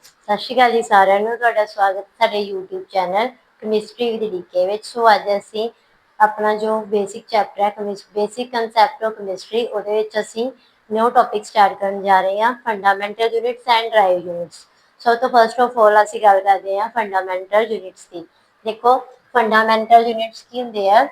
ਸਤਿ ਸ਼੍ਰੀ ਅਕਾਲ ਜੀ ਸਾਰਿਆਂ ਨੂੰ। ਤੁਹਾਡਾ ਸਵਾਗਤ ਸਾਡੇ YouTube channel chemistry with DK ਵਿੱਚ। ਸੋ ਅੱਜ ਅਸੀਂ ਆਪਣਾ ਜੋ ਬੇਸਿਕ ਚੈਪਟਰ ਹੈ ਬੇਸਿਕ ਕਨਸੈਪਟ ਆਫ ਕੈਮਿਸਟਰੀ, ਉਹਦੇ ਵਿੱਚ ਅਸੀਂ ਨਿਊ ਟੌਪਿਕ ਸਟਾਰਟ ਕਰਨ ਜਾ ਰਹੇ ਹਾਂ, fundamental units and drive units. So ਤੋਂ ਫਸਟ ਆਫ ਆਲ ਅਸੀਂ ਗੱਲ ਕਰਦੇ ਹਾਂ ਫੰਡਾਮੈਂਟਲ ਯੂਨਿਟਸ ਦੀ। ਦੇਖੋ, ਫੰਡਾਮੈਂਟਲ ਯੂਨਿਟਸ ਕੀ ਹੁੰਦੇ ਆ?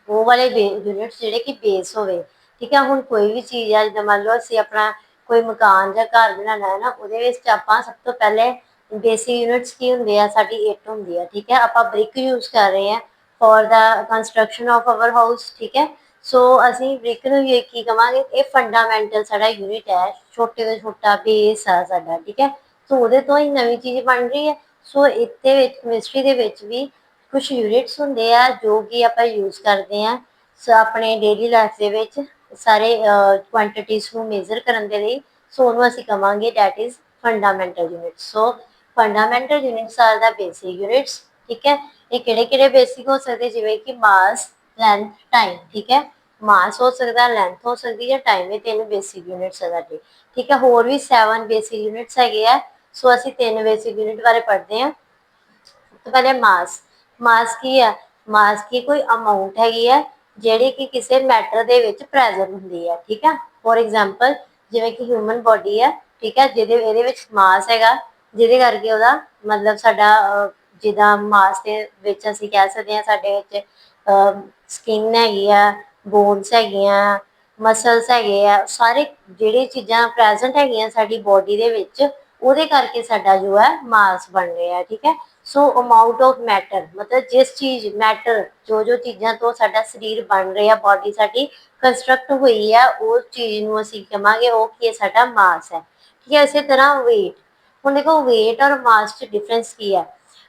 ਉਹ ਵਾਲੇ ਯੂਨਿਟਸ ਜਿਹੜੇ ਕਿ ਬੇਸ ਹੋਵੇ। ਠੀਕ ਹੈ, ਹੁਣ ਕੋਈ ਵੀ ਚੀਜ਼ ਹੈ, ਜਿੱਦਾਂ ਮੰਨ ਲਓ ਅਸੀਂ ਆਪਣਾ ਕੋਈ ਮਕਾਨ ਜਾਂ ਘਰ ਬਣਾਉਣਾ ਹੈ ਨਾ, ਉਹਦੇ ਵਿੱਚ ਆਪਾਂ ਸਭ ਤੋਂ ਪਹਿਲੇ ਬੇਸਿਕ ਯੂਨਿਟਸ ਕੀ ਹੁੰਦੇ ਆ? ਸਾਡੀ ਇੱਟ ਹੁੰਦੀ ਆ। ਠੀਕ ਹੈ, ਆਪਾਂ ਬ੍ਰਿਕ ਯੂਜ਼ ਕਰ ਰਹੇ ਹਾਂ for the construction of hour house. ਠੀਕ ਹੈ, ਸੋ ਅਸੀਂ ਬ੍ਰਿਕ ਨੂੰ ਕੀ ਕਵਾਂਗੇ? ਇਹ ਫੰਡਾਮੈਂਟਲ ਸਾਡਾ ਯੂਨਿਟ ਹੈ, ਛੋਟੇ ਤੋਂ ਛੋਟਾ ਬੇਸ ਆ ਸਾਡਾ। ਠੀਕ ਹੈ, ਸੋ ਉਹਦੇ ਤੋਂ ਹੀ ਨਵੀਂ ਚੀਜ਼ ਬਣ ਰਹੀ ਹੈ। ਸੋ ਇਹਦੇ ਵਿੱਚ ਕੈਮਿਸਟਰੀ ਦੇ ਵਿੱਚ ਵੀ ਕੁਛ ਯੂਨਿਟਸ ਹੁੰਦੇ ਆ ਜੋ ਕਿ ਆਪਾਂ ਯੂਜ਼ ਕਰਦੇ ਹਾਂ ਆਪਣੇ ਡੇਲੀ ਲਾਈਫ ਦੇ ਵਿੱਚ ਸਾਰੇ ਕੁਆਂਟੀਟੀਜ਼ ਨੂੰ ਮੇਜ਼ਰ ਕਰਨ ਦੇ ਲਈ। ਸੋ ਉਹਨੂੰ ਅਸੀਂ ਕਵਾਂਗੇ that is fundamental units. So fundamental units are the basic units. ਠੀਕ ਹੈ, ਇਹ ਕਿਹੜੇ ਬੇਸਿਕ ਹੋ ਸਕਦੇ? ਜਿਵੇਂ ਕਿ ਮਾਸ, ਲੈਂਥ, ਟਾਈਮ। ਠੀਕ ਹੈ, ਮਾਸ ਹੋ ਸਕਦਾ, ਲੈਂਥ ਹੋ ਸਕਦੀ ਹੈ, ਟਾਈਮ। ਇਹ ਤਿੰਨ ਬੇਸਿਕ ਯੂਨਿਟਸ ਹੈ ਸਾਡੇ। ਠੀਕ ਹੈ, ਹੋਰ ਵੀ 7 ਬੇਸਿਕ ਯੂਨਿਟਸ ਹੈਗੇ ਆ। ਸੋ ਅਸੀਂ 3 ਬੇਸਿਕ ਯੂਨਿਟ ਬਾਰੇ ਪੜ੍ਹਦੇ ਹਾਂ। ਸਭ ਤੋਂ ਪਹਿਲੇ ਮਾਸ। ਮਾਸ ਕੀ ਹੈ? ਮਾਸ ਕੀ ਕੋਈ ਅਮਾਊਂਟ ਹੈਗੀ ਹੈ ਜਿਹੜੀ ਕਿ ਕਿਸੇ ਮੈਟਰ ਦੇ ਵਿੱਚ ਪ੍ਰੈਜ਼ੈਂਟ ਹੁੰਦੀ ਹੈ। ਠੀਕ ਹੈ, ਫੋਰ ਐਗਜ਼ਾਮਪਲ ਜਿਵੇਂ ਕਿ ਹਿਊਮਨ ਬੋਡੀ ਹੈ। ਠੀਕ ਹੈ, ਇਹਦੇ ਵਿੱਚ ਮਾਸ ਹੈਗਾ, ਜਿਹਦੇ ਕਰਕੇ ਉਹਦਾ ਮਤਲਬ ਸਾਡਾ ਜਿੱਦਾਂ ਮਾਸ ਦੇ ਵਿੱਚ ਅਸੀਂ ਕਹਿ ਸਕਦੇ ਹਾਂ ਸਾਡੇ ਵਿੱਚ ਸਕਿਨ ਹੈਗੀ ਆ, ਬੋਨਸ ਹੈਗੀਆਂ, ਮਸਲਸ ਹੈਗੇ ਆ, ਸਾਰੇ ਜਿਹੜੀ ਚੀਜ਼ਾਂ ਪ੍ਰੈਜ਼ੈਂਟ ਹੈਗੀਆਂ ਸਾਡੀ ਬੋਡੀ ਦੇ ਵਿੱਚ, ਉਹਦੇ ਕਰਕੇ ਸਾਡਾ ਜੋ ਹੈ ਮਾਸ ਬਣ ਰਿਹਾ। ਠੀਕ ਹੈ, ਸੋ ਅਮਾਊਂਟ ਆਫ ਮੈਟਰ ਮਤਲਬ ਜਿਸ ਚੀਜ਼ ਮੈਟਰ ਜੋ ਚੀਜ਼ਾਂ ਤੋਂ ਸਾਡਾ ਸਰੀਰ ਬਣ ਰਿਹਾ, ਬੋਡੀ ਸਾਡੀ ਕੰਸਟਰਕਟ ਹੋਈ ਹੈ, ਉਸ ਚੀਜ਼ ਨੂੰ ਅਸੀਂ ਕਹਾਂਗੇ ਉਹ ਕੀ ਸਾਡਾ ਮਾਸ ਹੈ। ਠੀਕ ਹੈ, ਇਸੇ ਤਰ੍ਹਾਂ ਵੇਟ। ਹੁਣ ਦੇਖੋ, ਵੇਟ ਔਰ ਮਾਸ 'ਚ ਡਿਫਰੈਂਸ ਕੀ ਹੈ?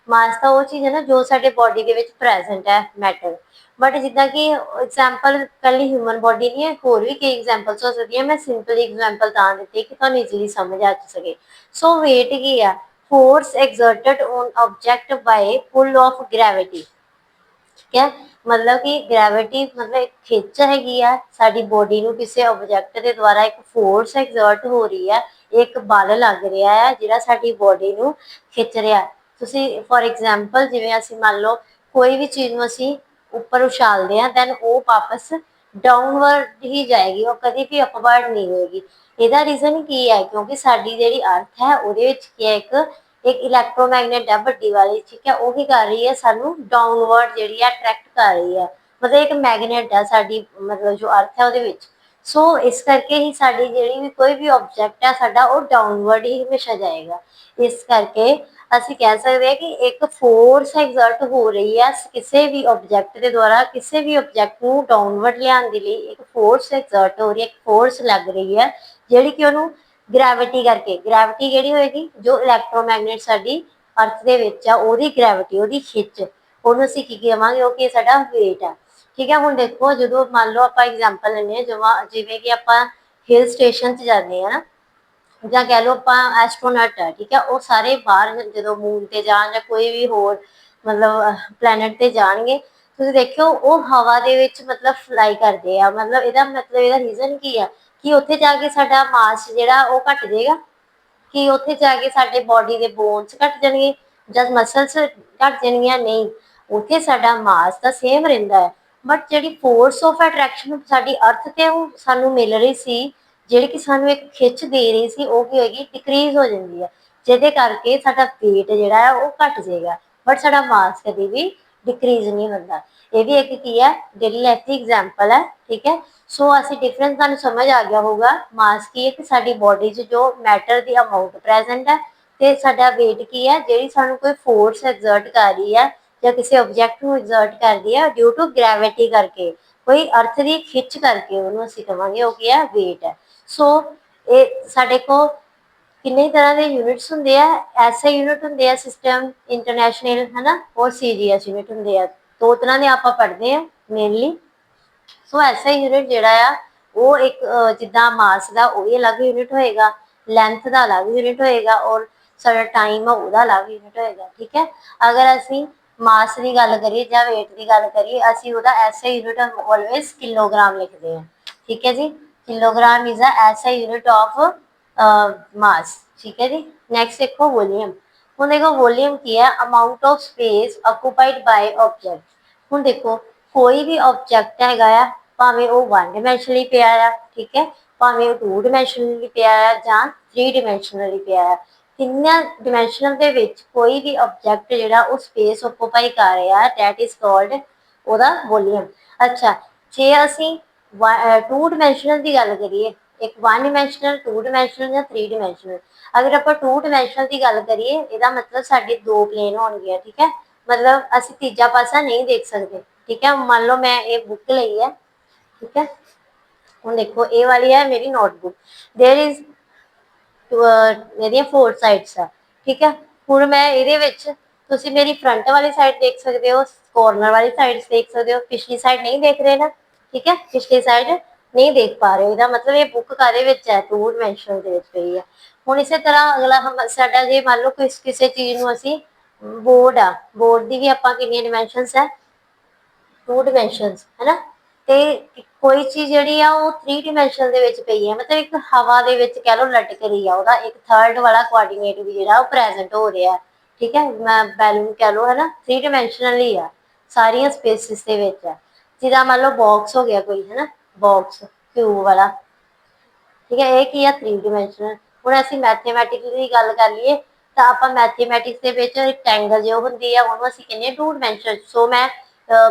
ਮਾਸ ਤਾਂ ਉਹ ਚੀਜ਼ ਹੈ ਨਾ ਜੋ ਸਾਡੇ ਬੋਡੀ ਦੇ ਵਿੱਚ ਪ੍ਰੈਜ਼ੈਂਟ ਹੈ, ਮੈਟਰ। ਬਟ ਜਿੱਦਾਂ ਕਿ ਐਗਜ਼ਾਮਪਲ ਕੱਲੀ ਹਿਊਮਨ ਬੋਡੀ ਨਹੀਂ ਹੈ, ਹੋਰ ਵੀ ਕਈ ਐਗਜ਼ਾਮਪਲਸ ਹੋ ਸਕਦੀਆਂ। ਮੈਂ ਸਿੰਪਲ ਐਗਜ਼ਾਮਪਲ ਤਾਂ ਦਿੱਤੀ ਕਿ ਤੁਹਾਨੂੰ ਈਜ਼ੀਲੀ ਸਮਝ ਆ ਸਕੇ। ਸੋ ਵੇਟ ਕੀ ਆ? Force exerted on object by pull of gravity. ਠੀਕ ਹੈ, ਮਤਲਬ ਕਿ ਗ੍ਰੈਵਿਟੀ ਮਤਲਬ ਇੱਕ ਖਿੱਚ ਹੈਗੀ ਆ ਸਾਡੀ ਬੋਡੀ ਨੂੰ ਕਿਸੇ ਆਬਜੈਕਟ ਦੇ ਦੁਆਰਾ, ਇੱਕ ਫੋਰਸ ਐਗਜ਼ਰਟ ਹੋ ਰਹੀ ਹੈ, ਇੱਕ ਬਲ ਲੱਗ ਰਿਹਾ ਹੈ ਜਿਹੜਾ ਸਾਡੀ ਬੋਡੀ ਨੂੰ ਖਿੱਚ ਰਿਹਾ। ਤੁਸੀਂ ਫੋਰ ਐਗਜ਼ਾਮਪਲ ਜਿਵੇਂ ਅਸੀਂ ਮੰਨ ਲਓ ਕੋਈ ਵੀ ਚੀਜ਼ ਨੂੰ ਅਸੀਂ ਉੱਪਰ ਉਛਾਲਦੇ ਹਾਂ, ਦੈਨ ਉਹ ਵਾਪਸ ਡਾਊਨਵਰਡ ਹੀ ਜਾਏਗੀ, ਉਹ ਕਦੀ ਵੀ ਅਪਵਰਡ ਨਹੀਂ ਹੋਏਗੀ। ਇਹਦਾ ਰੀਜ਼ਨ ਕੀ ਹੈ? ਕਿਉਂਕਿ ਸਾਡੀ ਜਿਹੜੀ ਅਰਥ ਹੈ ਉਹਦੇ ਵਿੱਚ ਕੀ ਹੈ, ਇੱਕ ਇਲੈਕਟ੍ਰੋਮੈਗਨੇਟ ਹੈ ਵੱਡੀ ਵਾਲੀ। ਠੀਕ ਹੈ, ਉਹ ਕੀ ਕਰ ਰਹੀ ਹੈ? ਸਾਨੂੰ ਡਾਊਨਵਰਡ ਜਿਹੜੀ ਹੈ ਅਟਰੈਕਟ ਕਰ ਰਹੀ ਹੈ। ਮਤਲਬ ਇੱਕ ਮੈਗਨੇਟ ਹੈ ਸਾਡੀ ਮਤਲਬ ਜੋ ਅਰਥ ਹੈ ਉਹਦੇ ਵਿੱਚ। ਸੋ ਇਸ ਕਰਕੇ ਹੀ ਸਾਡੀ ਜਿਹੜੀ ਵੀ ਕੋਈ ਵੀ ਆਬਜੈਕਟ ਹੈ ਸਾਡਾ ਉਹ ਡਾਊਨਵਰਡ ਹੀ ਹਮੇਸ਼ਾ ਜਾਏਗਾ। ਇਸ ਕਰਕੇ ਅਸੀਂ ਕਹਿ ਸਕਦੇ ਹਾਂ ਕਿ ਇੱਕ ਫੋਰਸ ਐਗਜ਼ਰਟ ਹੋ ਰਹੀ ਹੈ ਕਿਸੇ ਵੀ ਆਬਜੈਕਟ ਦੇ ਦੁਆਰਾ, ਕਿਸੇ ਵੀ ਆਬਜੈਕਟ ਨੂੰ ਡਾਊਨਵਰਡ ਲਿਆਉਣ ਦੇ ਲਈ ਇੱਕ ਫੋਰਸ ਐਗਜ਼ਰਟ ਹੋ ਰਹੀ ਹੈ, ਇੱਕ ਫੋਰਸ ਲੱਗ ਰਹੀ ਹੈ ਜਿਹੜੀ ਕਿ ਉਹਨੂੰ ਗ੍ਰੈਵਿਟੀ ਕਰਕੇ, ਗ੍ਰੈਵਿਟੀ ਕਿਹੜੀ ਹੋਏਗੀ? ਜੋ ਇਲੈਕਟ੍ਰੋਮੈਗਨੇਟ ਸਾਡੀ ਅਰਥ ਦੇ ਵਿੱਚ ਆ, ਉਹਦੀ ਗ੍ਰੈਵਿਟੀ, ਉਹਦੀ ਖਿੱਚ, ਉਹਨੂੰ ਅਸੀਂ ਕੀ ਕਹਾਂਗੇ? ਉਹ ਕੀ ਸਾਡਾ ਵੇਟ ਹੈ। ਠੀਕ ਹੈ, ਹੁਣ ਦੇਖੋ ਜਦੋਂ ਮੰਨ ਲਓ ਆਪਾਂ ਐਗਜ਼ਾਮਪਲ ਲੈਂਦੇ ਹਾਂ, ਜਿਵੇਂ ਕਿ ਆਪਾਂ ਹਿਲ ਸਟੇਸ਼ਨ 'ਚ ਜਾਂਦੇ ਹਾਂ ਨਾ, ਜਾਂ ਕਹਿ ਲਓ ਆਪਾਂ ਐਸਟਰੋਨਟ ਹੈ। ਠੀਕ ਹੈ, ਉਹ ਸਾਰੇ ਬਾਹਰ ਜਦੋਂ ਮੂਨ ਤੇ ਜਾਣ ਜਾਂ ਕੋਈ ਵੀ ਹੋਰ ਮਤਲਬ ਪਲੈਨਟ ਤੇ ਜਾਣਗੇ, ਤੁਸੀਂ ਦੇਖਿਓ ਉਹ ਹਵਾ ਦੇ ਵਿੱਚ ਮਤਲਬ ਫਲਾਈ ਕਰਦੇ ਆ। ਮਤਲਬ ਇਹਦਾ ਰੀਜ਼ਨ ਕੀ ਆ? ਕਿ ਉੱਥੇ ਜਾ ਕੇ ਸਾਡਾ ਮਾਸ ਜਿਹੜਾ ਉਹ ਘਟ ਜਾਏਗਾ, ਕਿ ਉੱਥੇ ਜਾ ਕੇ ਸਾਡੇ ਬੋਡੀ ਦੇ ਬੋਨਸ ਘਟ ਜਾਣਗੇ ਜਾਂ ਮਸਲਸ ਘਟ ਜਾਣਗੀਆਂ? ਨਹੀਂ, ਉੱਥੇ ਸਾਡਾ ਮਾਸ ਤਾਂ ਸੇਮ ਰਹਿੰਦਾ ਹੈ। ਬਟ ਜਿਹੜੀ ਫੋਰਸ ਆਫ ਅਟਰੈਕਸ਼ਨ ਸਾਡੀ ਅਰਥ ਤੇ ਉਹ ਸਾਨੂੰ ਮਿਲ ਰਹੀ ਸੀ, ਜਿਹੜੀ ਕਿ ਸਾਨੂੰ ਇੱਕ ਖਿੱਚ ਦੇ ਰਹੀ ਸੀ, ਉਹ ਕੀ ਹੋਏਗੀ? ਡਿਕਰੀਜ਼ ਹੋ ਜਾਂਦੀ ਹੈ, ਜਿਹਦੇ ਕਰਕੇ ਸਾਡਾ ਵੇਟ ਜਿਹੜਾ ਹੈ ਉਹ ਘਟ ਜਾਏਗਾ। ਬਟ ਸਾਡਾ ਮਾਸ ਕਦੇ ਵੀ ਡਿਕਰੀਜ਼ ਨਹੀਂ ਹੁੰਦਾ। ਇਹ ਵੀ ਇੱਕ ਕੀ ਹੈ? ਡੇਲੀ ਲਾਈਫ ਦੀ ਐਗਜ਼ਾਮਪਲ ਹੈ। ਠੀਕ ਹੈ, ਸੋ ਅਸੀਂ ਡਿਫਰੈਂਸ ਤੁਹਾਨੂੰ ਸਮਝ ਆ ਗਿਆ ਹੋਊਗਾ। ਮਾਸ ਕੀ ਹੈ? ਕਿ ਸਾਡੀ ਬੋਡੀ 'ਚ ਜੋ ਮੈਟਰ ਦੀ ਅਮਾਊਂਟ ਪ੍ਰੈਜ਼ੈਂਟ ਹੈ, ਤੇ ਸਾਡਾ ਵੇਟ ਕੀ ਹੈ? ਜਿਹੜੀ ਸਾਨੂੰ ਕੋਈ ਫੋਰਸ ਐਗਜ਼ਰਟ ਕਰ ਰਹੀ ਹੈ ਜਾਂ ਕਿਸੇ ਆਬਜੈਕਟ ਨੂੰ ਐਗਜ਼ਰਟ ਕਰਦੀ ਹੈ ਡਿਊ ਟੂ ਗ੍ਰੈਵਿਟੀ ਕਰਕੇ, ਕੋਈ ਅਰਥ ਦੀ ਖਿੱਚ ਕਰਕੇ, ਉਹਨੂੰ ਅਸੀਂ ਕਹਾਂਗੇ ਉਹ ਕੀ ਹੈ? ਵੇਟ ਹੈ। ਸੋ ਇਹ ਸਾਡੇ ਕੋਲ ਕਿੰਨੇ ਤਰ੍ਹਾਂ ਦੇ ਯੂਨਿਟਸ ਹੁੰਦੇ ਆ? ਐਸਏ ਯੂਨਿਟ ਹੁੰਦੇ ਆ ਸਿਸਟਮ ਇੰਟਰਨੈਸ਼ਨਲ, ਹੈ ਨਾ, ਔਰ ਸੀਜੀਐਸ ਯੂਨਿਟ ਹੁੰਦੇ ਆ। ਦੋ ਤਰ੍ਹਾਂ ਦੇ ਆਪਾਂ ਪੜ੍ਹਦੇ ਹਾਂ ਮੇਨਲੀ। ਸੋ ਐਸਆਈ ਯੂਨਿਟ ਜਿਹੜਾ ਆ ਉਹ ਇੱਕ ਜਿੱਦਾਂ ਮਾਸ ਦਾ ਉਹ ਵੀ ਅਲੱਗ ਯੂਨਿਟ ਹੋਏਗਾ, ਲੈਂਥ ਦਾ ਅਲੱਗ ਯੂਨਿਟ ਹੋਏਗਾ, ਔਰ ਸਾਡਾ ਟਾਈਮ ਆ ਉਹਦਾ ਅਲੱਗ ਯੂਨਿਟ ਹੋਏਗਾ। ਠੀਕ ਹੈ, ਅਗਰ ਅਸੀਂ ਮਾਸ ਦੀ ਗੱਲ ਕਰੀਏ ਜਾਂ ਵੇਟ ਦੀ ਗੱਲ ਕਰੀਏ, ਅਸੀਂ ਉਹਦਾ ਐਸਆਈ ਯੂਨਿਟ ਆਲਵੇਜ਼ ਕਿਲੋਗ੍ਰਾਮ ਲਿਖਦੇ ਹਾਂ। ਠੀਕ ਹੈ ਜੀ, kilogram is a SI unit of mass. ठीक है जी। नेक्स्ट देखो वॉल्यूम। ਹੁਣ देखो वॉल्यूम की है amount of space occupied by object. ਹੁਣ देखो कोई भी ऑब्जेक्ट हैगा आ भावें वो 1 डिमेंशनली पिया आ, ठीक है, भावें वो 2 डिमेंशनली पिया आ ਜਾਂ 3 डिमेंशनली पिया आ। ਤਿੰਨਾਂ ਡਿਮੈਂਸ਼ਨਲ ਦੇ ਵਿੱਚ ਕੋਈ ਵੀ ਆਬਜੈਕਟ ਜਿਹੜਾ ਉਹ ਸਪੇਸ ਆਕੂਪਾਈ ਕਰ ਰਿਹਾ ਦੈਟ ਇਜ਼ ਕਾਲਡ ਉਹਦਾ ਵੋਲੀਅਮ। ਅੱਛਾ, ਜੇ ਅਸੀਂ 2 ਡਿਮੈਂਸ਼ਨਲ ਦੀ ਗੱਲ ਕਰੀਏ, ਇੱਕ 1 ਡਿਮੈਂਸ਼ਨਲ 2 ਡਿਮੈਂਸ਼ਨਲ ਜਾਂ 3 ਡਿਮੈਂਸ਼ਨਲ। ਅਗਰ ਆਪਾਂ 2 ਡਿਮੈਂਸ਼ਨਲ ਦੀ ਗੱਲ ਕਰੀਏ ਇਹਦਾ ਮਤਲਬ ਸਾਡੇ ਦੋ ਪਲੇਨ ਹੋਣਗੇ, ਠੀਕ ਹੈ, ਮਤਲਬ ਅਸੀਂ ਤੀਜਾ ਪਾਸਾ ਨਹੀਂ ਦੇਖ ਸਕਦੇ। ਠੀਕ ਹੈ, ਮੰਨ ਲਓ ਮੈਂ ਇਹ ਬੁੱਕ ਲਈ ਹੈ, ਠੀਕ ਹੈ, ਹੁਣ ਦੇਖੋ ਇਹ ਵਾਲੀ ਹੈ ਮੇਰੀ ਨੋਟਬੁੱਕ, देयर इज ਇਹਦੀਆਂ 4 ਸਾਈਡਸ ਆ, ਠੀਕ ਹੈ। ਹੁਣ ਮੈਂ ਇਹਦੇ ਵਿੱਚ ਤੁਸੀਂ ਮੇਰੀ ਫਰੰਟ ਵਾਲੀ ਸਾਈਡ ਦੇਖ ਸਕਦੇ ਹੋ, ਕੋਰਨਰ ਵਾਲੀ ਸਾਈਡ ਦੇਖ ਸਕਦੇ ਹੋ, ਪਿਛਲੀ ਸਾਈਡ ਨਹੀਂ ਦੇਖ ਰਹੇ ਨਾ, ਠੀਕ ਹੈ, ਪਿਛਲੀ ਸਾਈਡ ਨਹੀਂ ਦੇਖ ਪਾ ਰਹੇ, ਇਹਦਾ ਮਤਲਬ ਇਹ ਬੁੱਕ ਕਾਹਦੇ ਵਿੱਚ ਹੈ 2 ਡਿਮੈਂਸ਼ਨਲ ਦੇ ਵਿੱਚ ਪਈ ਹੈ। ਹੁਣ ਇਸੇ ਤਰ੍ਹਾਂ ਅਗਲਾ ਸਾਡਾ ਜੇ ਮੰਨ ਲਓ ਕਿਸੇ ਚੀਜ਼ ਨੂੰ ਅਸੀਂ ਬੋਰਡ ਆ, ਬੋਰਡ ਦੀ ਵੀ ਆਪਾਂ ਕਿੰਨੀਆਂ ਡਿਮੈਂਸ਼ਨਸ ਹੈ 2 ਡਿਮੈਂਸ਼ਨਸ ਹੈ ਨਾ। ਤੇ ਕੋਈ ਚੀਜ਼ ਜਿਹੜੀ ਆ ਉਹ 3 ਡਿਮੈਂਸ਼ਨ ਦੇ ਵਿੱਚ ਪਈ ਹੈ, ਮਤਲਬ ਇੱਕ ਹਵਾ ਦੇ ਵਿੱਚ ਕਹਿ ਲਓ ਲਟਕ ਰਹੀ ਆ, ਉਹਦਾ ਇੱਕ ਥਰਡ ਵਾਲਾ ਕੋਆਰਡੀਨੇਟ ਵੀ ਜਿਹੜਾ ਉਹ ਪ੍ਰੈਜ਼ੈਂਟ ਹੋ ਰਿਹਾ, ਠੀਕ ਹੈ, ਮੈਂ ਬੈਲੂਨ ਕਹਿ ਲਓ ਹੈ ਨਾ, 3 ਡਿਮੈਂਸ਼ਨਲ ਹੀ ਆ, ਸਾਰੀਆਂ ਸਪੇਸਿਸ ਦੇ ਵਿੱਚ ਆ। ਜਿੱਦਾਂ ਮੰਨ ਲਓ ਬਾਕਸ ਹੋ ਗਿਆ ਕੋਈ ਹੈ ਨਾ, ਬਾਕਸ ਕਿਊਬ ਵਾਲਾ, ਠੀਕ ਹੈ, ਇਹ ਕੀ ਆ 3 ਡਿਮੈਂਸ਼ਨਲ। ਹੁਣ ਅਸੀਂ ਮੈਥੇਮੈਟਿਕਸ ਦੀ ਗੱਲ ਕਰ ਲਈਏ ਤਾਂ ਆਪਾਂ ਮੈਥੇਮੈਟਿਕਸ ਦੇ ਵਿੱਚ ਰੈਕਟੈਂਗਲ ਜੋ ਹੁੰਦੀ ਆ ਉਹਨੂੰ ਅਸੀਂ ਕਹਿੰਦੇ ਹਾਂ 2 ਡਿਮੈਂਸ਼ਨਲ। ਸੋ ਮੈਂ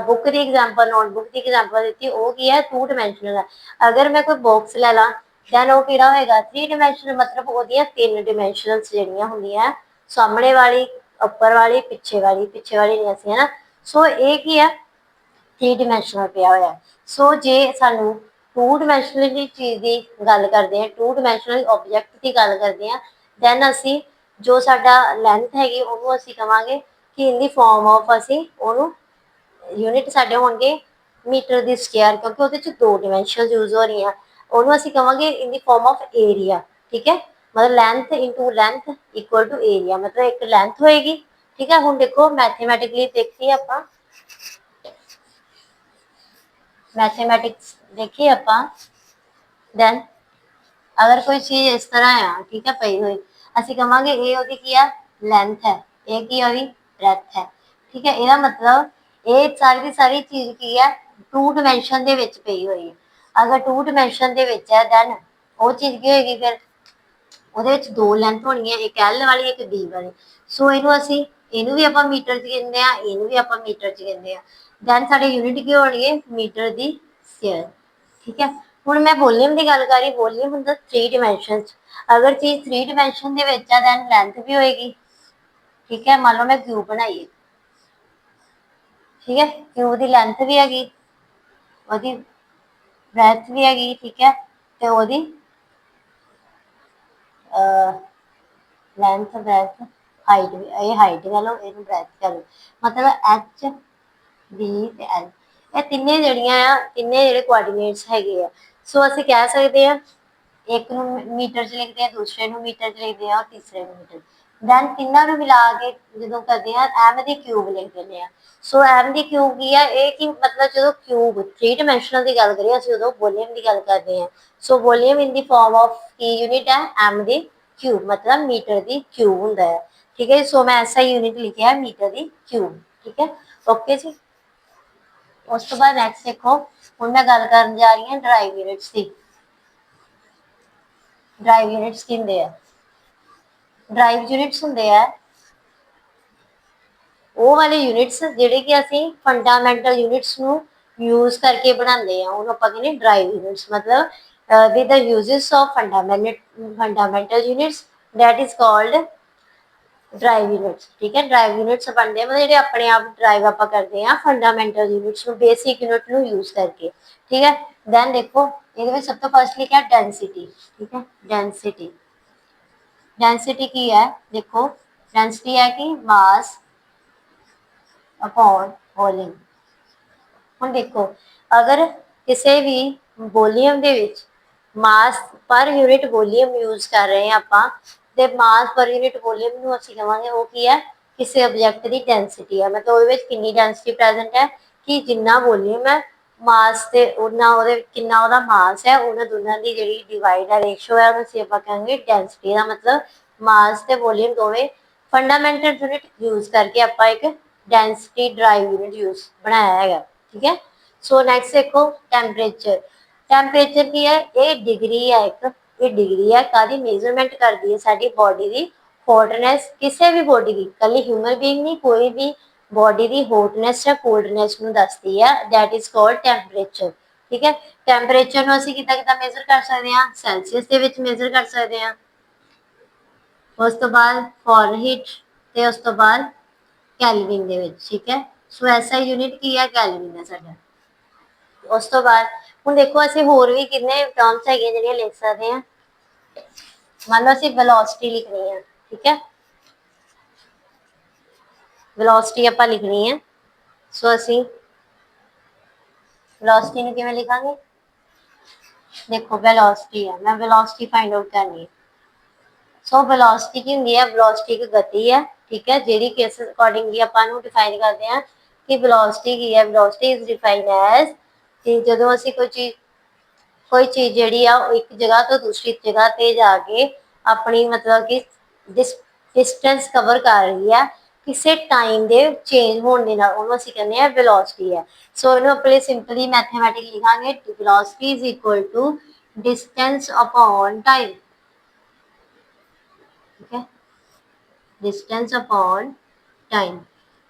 बुक की एग्जाम्पल नोटबुक की एग्जाम्पल दी वो की है 2 डिमेंशनल है। अगर मैं कोई बॉक्स ले ला दैन वो कि होएगा 3 डिमेंशनल, मतलब वो 3 डिमेंशनल्स जड़ियां होंदियां सामने वाली, उपर वाली, पिछे वाली नहीं सी है ना। सो ये की है 3 डिमेंशनल पिया होया। सो जे सानू 2 डिमेंशनल चीज़ की गल करते हैं, 2 डिमेंशनल ऑब्जेक्ट की गल करते हैं, दैन असी जो साडा लेंथ हैगी उन्होंने असी कहांगे कि इन दी फॉर्म ऑफ असी उन्होंने यूनिट साढ़े होंगे मीटर की स्केयर, क्योंकि वो 2 डिमेंशन यूज हो रही हैं, उन्होंने असी कहांगे in the form of area, ठीक है, मतलब length into length equal to area, मतलब एक लेंथ होएगी, ठीक है। हुण देखो मैथेमैटिकली देखिए आप, मैथेमैटिक्स देखिए आप, दैन अगर कोई चीज़ इस तरह है, ठीक है, पई हुई, असी कहांगे ये ओदी की है लेंथ है, ये की ओदी ब्रैथ है, ठीक है। ਇਹਦਾ मतलब ये सारी की सारी चीज़ की है 2 डिमेंशन ਦੇ ਵਿੱਚ ਪਈ ਹੋਈ है। अगर 2 डिमेंशन ਦੇ ਵਿੱਚ है दैन वो चीज़ की होएगी, फिर ਉਹਦੇ ਵਿੱਚ 2 ਲੈਂਥ ਹੋਣੀਆਂ, ਇੱਕ L ਵਾਲੀ ਇੱਕ D ਵਾਲੀ। ਸੋ ਇਹਨੂੰ ਅਸੀਂ ਇਹਨੂੰ ਵੀ ਆਪਾਂ ਮੀਟਰ 'ਚ ਕਹਿੰਦੇ ਆ, ਇਹਨੂੰ ਵੀ ਆਪਾਂ ਮੀਟਰ 'ਚ ਕਹਿੰਦੇ ਆ, दैन ਸਾਡੇ ਯੂਨਿਟ ਕੀ ਹੋਣਗੇ ਮੀਟਰ ਦੀ ਸਕੁਅਰ, ठीक है। ਹੁਣ मैं वॉल्यूम की गल कर रही, वॉल्यूम ਹੁੰਦਾ 3 डिमेंशन, अगर चीज़ 3 डिमेंशन ਦੇ ਵਿੱਚ ਆ दैन लेंथ भी होएगी, ठीक है। मान लो मैं क्यूब बनाई है, ठीक है, क्यूब की लेंथ भी हैगी, ਉਹਦੀ ब्रैथ भी हैगी, ठीक है, ਤੇ ਉਹਦੀ लेंथ ब्रैथ हाइट भी, ये हाइट कह लो, ਇਹਨੂੰ ब्रैथ कह लो, मतलब एच बी ਤੇ एल ਇਹ ਤਿੰਨੇ ਜਿਹੜੀਆਂ ਆ, ਤਿੰਨੇ ਜਿਹੜੇ ਕੋਆਰਡੀਨੇਟਸ ਹੈਗੇ ਆ। ਸੋ ਅਸੀਂ ਕਹਿ ਸਕਦੇ ਆ एक मीटर च लिखते हैं, दूसरे मीटर च लिखते हैं और तीसरे मीटर, दैन तिनों मिला के जो करते हैं एम दी क्यूब लिख देते हैं। सो एम दी क्यूब की है ये कि मतलब जो क्यूब 3 डिमेंशनल की गल करिए असं उदों वॉल्यूम की गल करते हैं। So volume in the form of की यूनिट है एम दी क्यूब, मतलब मीटर की क्यूब होंगे, ठीक है। सो मैं ऐसा यूनिट लिखा है मीटर की क्यूब, ठीक है, ओके जी। उस तो बाद नैक्सट देखो हूँ मैं गल कर जा रही हूँ ड्राइव यूनिट्स की। ड्राइव यूनिट्स की होंगे, ड्राइव यूनिट्स होंगे है वो वाले यूनिट्स जिहड़े कि असी फंडामेंटल यूनिट्स नू यूज करके बनाते हैं, उन्होंने आप कहते ड्राइव यूनिट्स, मतलब with the uses of fundamental units that is called drive units, ठीक है। ड्राइव यूनिट्स बनते हैं मतलब जो अपने आप ड्राइव आप करते हैं फंडामेंटल यूनिट्स बेसिक यूनिट नू यूज करके, ठीक है। दैन देखो ये सब तो फर्स्ट लिखा डेंसिटी, ठीक है, डेंसिटी, डेंसिटी की है देखो, डेंसिटी है कि मास अपॉन वॉल्यूम। ਹੁਣ देखो अगर किसी भी वॉल्यूम ਦੇ ਵਿੱਚ मास पर यूनिट वॉल्यूम यूज कर रहे हैं ਆਪਾਂ ਤੇ मास पर यूनिट वॉल्यूम ਨੂੰ ਅਸੀਂ ਕਹਾਂਗੇ ਉਹ ਕੀ ਹੈ ਕਿਸੇ ऑब्जेक्ट ਦੀ डेंसिटी है, मतलब ਉਹਦੇ ਵਿੱਚ ਕਿੰਨੀ डेंसिटी प्रेजेंट है कि जिन्ना वॉल्यूम है ਮਾਸ ਤੇ ਉਹਨਾਂ ਉਹਦੇ ਕਿੰਨਾ ਉਹਦਾ ਮਾਸ ਹੈ, ਉਹਨਾਂ ਦੋਨਾਂ ਦੀ ਜਿਹੜੀ ਡਿਵਾਈਡ ਹੈ ਰੇਸ਼ੋ ਹੈ, ਉਹਨੂੰ ਅਸੀਂ ਆਪਾਂ ਕਹਾਂਗੇ ਡੈਂਸਿਟੀ। ਦਾ ਮਤਲਬ ਮਾਸ ਤੇ ਵੋਲੀਅਮ ਦੋਵੇਂ ਫੰਡਾਮੈਂਟਲ ਯੂਨਿਟ ਯੂਜ਼ ਕਰਕੇ ਆਪਾਂ ਇੱਕ ਡੈਂਸਿਟੀ ਡਰਾਈਵ ਯੂਨਿਟ ਯੂਜ਼ ਬਣਾਇਆ ਹੈਗਾ। ਠੀਕ ਹੈ। ਸੋ ਨੈਕਸਟ ਦੇਖੋ ਟੈਂਪਰੇਚਰ। ਟੈਂਪਰੇਚਰ ਕੀ ਹੈ? ਇਹ ਡਿਗਰੀ ਹੈ, ਇੱਕ ਇਹ ਡਿਗਰੀ ਹੈ ਕਾਦੀ ਮੇਜ਼ਰਮੈਂਟ ਕਰਦੀ ਹੈ ਸਾਡੀ ਬੋਡੀ ਦੀ ਹੌਟਨੈਸ, ਕਿਸੇ ਵੀ ਬੋਡੀ ਦੀ, ਕੱਲੀ ਹਿਊਮਨ ਬੀਇੰਗ ਨਹੀਂ, ਕੋਈ ਵੀ ਬੋਡੀ ਦੀ ਹੌਟਨੈਸ ਜਾਂ ਕੋਲਡਨੈਸ ਨੂੰ ਦੱਸਦੀ ਹੈ। That is called temperature. ਠੀਕ ਹੈ। ਟੈਂਪਰੇਚਰ ਨੂੰ ਅਸੀਂ ਕਿੱਦਾਂ ਮੇਜ਼ਰ ਕਰ ਸਕਦੇ ਹਾਂ? ਸੈਲਸੀਅਸ ਦੇ ਵਿੱਚ ਮੇਜ਼ਰ ਕਰ ਸਕਦੇ ਹਾਂ। ਉਸ ਤੋਂ ਬਾਅਦ ਫਾਰਨਹੀਟ ਤੇ ਉਸ ਤੋਂ ਬਾਅਦ ਕੈਲਵਿਨ ਦੇ ਵਿੱਚ। ਠੀਕ ਹੈ। ਸੋ ਐਸਾ ਯੂਨਿਟ ਕੀ ਹੈ? ਕੈਲਵਿਨ ਹੈ ਸਾਡਾ। ਉਸ ਤੋਂ ਬਾਅਦ ਹੁਣ ਦੇਖੋ ਅਸੀਂ ਹੋਰ ਵੀ ਕਿੰਨੇ ਟਰਮਸ ਹੈਗੀਆਂ ਜਿਹੜੀਆਂ ਲਿਖ ਸਕਦੇ ਹਾਂ। ਮੰਨ ਲਓ ਅਸੀਂ ਵੈਲੋਸਿਟੀ ਲਿਖਣੀ ਹੈ। ਠੀਕ ਹੈ। ਵੈਲੋਸਿਟੀ ਆਪਾਂ ਲਿਖਣੀ ਹੈ। ਸੋ ਅਸੀਂ ਵੈਲੋਸਿਟੀ ਨੂੰ ਕਿਵੇਂ ਲਿਖਾਂਗੇ? ਦੇਖੋ ਵੈਲੋਸਿਟੀ ਹੈ, ਮੈਂ ਵੈਲੋਸਿਟੀ ਫਾइंड आउट ਕਰਨੀ ਹੈ। ਸੋ ਵੈਲੋਸਿਟੀ ਕੀ ਹੁੰਦੀ ਹੈ? ਵੈਲੋਸਿਟੀ ਇੱਕ ਗਤੀ ਹੈ। ਠੀਕ ਹੈ। ਜਿਹੜੀ ਕਿਸ ਅਕੋਰਡਿੰਗਲੀ ਆਪਾਂ ਨੂੰ ਡਿਫਾਈਨ ਕਰਦੇ ਹਾਂ ਕਿ ਵੈਲੋਸਿਟੀ ਕੀ ਹੈ? ਵੈਲੋਸਿਟੀ ਇਜ਼ ਡਿਫਾਈਨਡ ਐਜ਼ ਕਿ ਜਦੋਂ ਅਸੀਂ ਕੋਈ ਚੀਜ਼ ਜਿਹੜੀ ਆ ਉਹ ਇੱਕ ਜਗ੍ਹਾ ਤੋਂ ਦੂਸਰੀ ਜਗ੍ਹਾ ਤੇ ਜਾ ਕੇ ਆਪਣੀ ਮਤਲਬ ਕਿ ਡਿਸਟੈਂਸ ਕਵਰ ਕਰ ਰਹੀ ਹੈ ਕਿਸੇ ਟਾਈਮ ਦੇ ਚੇਂਜ ਹੋਣ ਦੇ ਨਾਲ, ਉਹਨੂੰ ਅਸੀਂ ਕਹਿੰਦੇ ਆ ਵੈਲੋਸਿਟੀ ਹੈ। ਸੋ ਇਹਨੂੰ ਆਪਣੇ ਸਿੰਪਲੀ ਮੈਥਮੈਟਿਕ ਲਿਖਾਂਗੇ, velocity is equal to distance upon time. ठीक है। Distance upon time.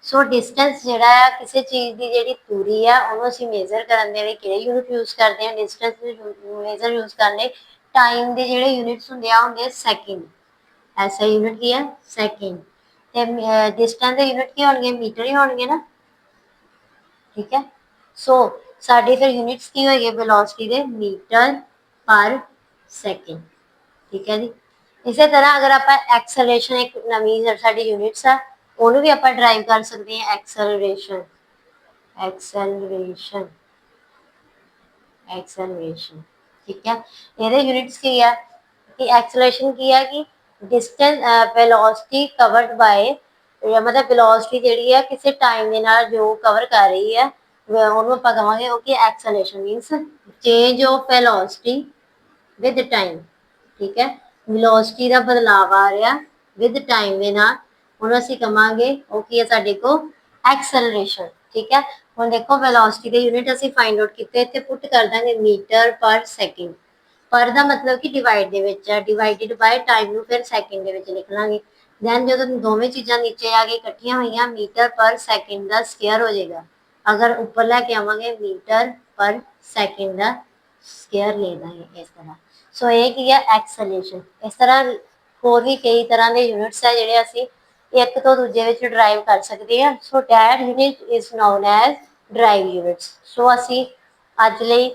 So distance ਜਿਹੜਾ ਹੈ ਕਿਸੇ ਚੀਜ਼ ਦੀ ਜਿਹੜੀ ਦੂਰੀ ਹੈ ਉਹਨੂੰ ਅਸੀਂ ਮੇਜ਼ਰ ਕਰਨ ਦੇ ਲਈ ਕਿਹੜੇ ਯੂਨਿਟ ਯੂਜ਼ ਕਰਦੇ ਹਾਂ? ਡਿਸਟੈਂਸ ਮੇਜ਼ਰ ਯੂਜ਼ ਕਰਨ ਲਈ ਟਾਈਮ ਦੇ ਜਿਹੜੇ ਯੂਨਿਟਸ ਹੁੰਦੇ ਆ ਹੁੰਦੇ ਸੈਕਿੰਡ। ਐਸਾ ਯੂਨਿਟ ਕੀ ਹੈ? ਸੈਕਿੰਡ। ਤੇ ਡਿਸਟੈਂਸ ਦੇ ਯੂਨਿਟ ਕੀ ਹੋਣਗੇ? ਮੀਟਰ ਹੀ ਹੋਣਗੇ ਨਾ। ਠੀਕ ਹੈ। ਸੋ ਸਾਡੇ ਫਿਰ ਯੂਨਿਟਸ ਕੀ ਹੋਏਗੇ ਵੈਲੋਸਿਟੀ ਦੇ? Metre per second. ਠੀਕ ਹੈ ਜੀ। ਇਸੇ ਤਰ੍ਹਾਂ ਅਗਰ ਆਪਾਂ ਐਕਸਲਰੇਸ਼ਨ, ਇੱਕ ਨਵੀਂ ਸਾਡੀ ਯੂਨਿਟਸ ਆ, ਉਹਨੂੰ ਵੀ ਆਪਾਂ ਡਰਾਈਵ ਕਰ ਸਕਦੇ ਹਾਂ। ਐਕਸਲਰੇਸ਼ਨ ਠੀਕ ਹੈ। ਇਹਦੇ ਯੂਨਿਟਸ ਕੀ ਹੈ ਕਿ ਐਕਸਲਰੇਸ਼ਨ ਕੀ ਹੈ ਕਿ डिस्टेंस वेलोसिटी कवर्ड बाय, मतलब वेलोसिटी ਜਿਹੜੀ ਹੈ ਕਿਸੇ ਟਾਈਮ ਦੇ ਨਾਲ ਜੋ ਕਵਰ ਕਰ ਰਹੀ ਹੈ ਉਹਨੂੰ ਆਪਾਂ ਕਹਾਂਗੇ ਉਹ ਕਿ acceleration means change of velocity with time. ठीक है। वेलोसिटी ਦਾ ਬਦਲਾਵ ਆ ਰਿਹਾ ਵਿਦ ਟਾਈਮ ਦੇ ਨਾਲ, ਉਹਨੂੰ ਅਸੀਂ ਕਹਾਂਗੇ ਉਹ ਕੀ ਹੈ ਸਾਡੇ ਕੋਲ? ਐਕਸਲਰੇਸ਼ਨ। ਠੀਕ ਹੈ। ਹੁਣ ਦੇਖੋ वेलोसिटी ਦੇ ਯੂਨਿਟ ਅਸੀਂ ਫਾइंड आउट ਕੀਤੇ, ਇੱਥੇ ਪੁੱਟ ਕਰ ਦਾਂਗੇ ਮੀਟਰ ਪਰ ਸੈਕਿੰਡ। ਪਰ ਦਾ ਮਤਲਬ ਕਿ ਡਿਵਾਈਡ ਦੇ ਵਿੱਚ ਹੈ, ਡਿਵਾਈਡਡ ਬਾय ਟਾਈਮ ਨੂੰ ਫਿਰ ਸੈਕਿੰਡ ਦੇ ਵਿੱਚ ਲਿਖ ਲਾਂਗੇ। ਦੈਨ ਜਦੋਂ ਦੋਵੇਂ ਚੀਜ਼ਾਂ ਨੀਚੇ ਆ ਕੇ ਇਕੱਠੀਆਂ ਹੋਈਆਂ ਮੀਟਰ ਪਰ ਸੈਕਿੰਡ ਦਾ ਸਕੁਅਰ ਹੋ ਜਾਏਗਾ। ਅਗਰ ਉੱਪਰ ਲੈ ਕੇ ਆਵਾਂਗੇ ਮੀਟਰ ਪਰ ਸੈਕਿੰਡ ਦਾ ਸਕੁਅਰ ਲੈ ਦਾਂਗੇ ਇਸ ਤਰ੍ਹਾਂ। ਸੋ ਇਹ ਕੀ ਹੈ? ਐਕਸਲਰੇਸ਼ਨ। ਇਸ ਤਰ੍ਹਾਂ ਹੋਰ ਵੀ ਕਈ ਤਰ੍ਹਾਂ ਦੇ ਯੂਨਿਟਸ ਹੈ ਜਿਹੜੇ ਅਸੀਂ ਇੱਕ ਤੋਂ ਦੂਜੇ ਵਿੱਚ ਡਰਾਈਵ ਕਰ ਸਕਦੇ ਹਾਂ। So that unit is known as drive units. So ਅਸੀਂ ਅੱਜ ਲਈ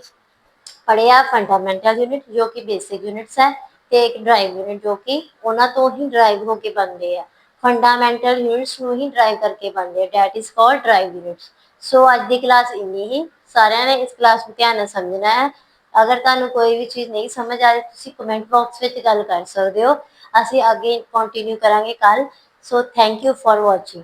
ਪੜ੍ਹਿਆ ਫੰਡਾਮੈਂਟਲ ਯੂਨਿਟ ਜੋ ਕਿ ਬੇਸਿਕ ਯੂਨਿਟਸ ਹੈ, ਤੇ ਇੱਕ ਡਰਾਈਵ ਯੂਨਿਟ ਜੋ ਕਿ ਉਹਨਾਂ ਤੋਂ ਹੀ ਡਰਾਈਵ ਹੋ ਕੇ ਬਣਦੇ ਆ। ਫੰਡਾਮੈਂਟਲ ਯੂਨਿਟਸ ਨੂੰ ਹੀ ਡਰਾਈਵ ਕਰਕੇ ਬਣਦੇ ਆ। That is called drive units. So ਅੱਜ ਦੀ ਕਲਾਸ ਇੰਨੀ ਹੀ। ਸਾਰਿਆਂ ਨੇ ਇਸ ਕਲਾਸ ਨੂੰ ਧਿਆਨ ਨਾਲ ਸਮਝਣਾ ਹੈ। ਅਗਰ ਤੁਹਾਨੂੰ ਕੋਈ ਵੀ ਚੀਜ਼ ਨਹੀਂ ਸਮਝ ਆ ਰਹੀ ਤੁਸੀਂ ਕਮੈਂਟ ਬਾਕਸ ਵਿੱਚ ਗੱਲ ਕਰ ਸਕਦੇ ਹੋ। ਅਸੀਂ ਅੱਗੇ ਕੰਟੀਨਿਊ ਕਰਾਂਗੇ ਕੱਲ। So thank you for ਵਾचिंग।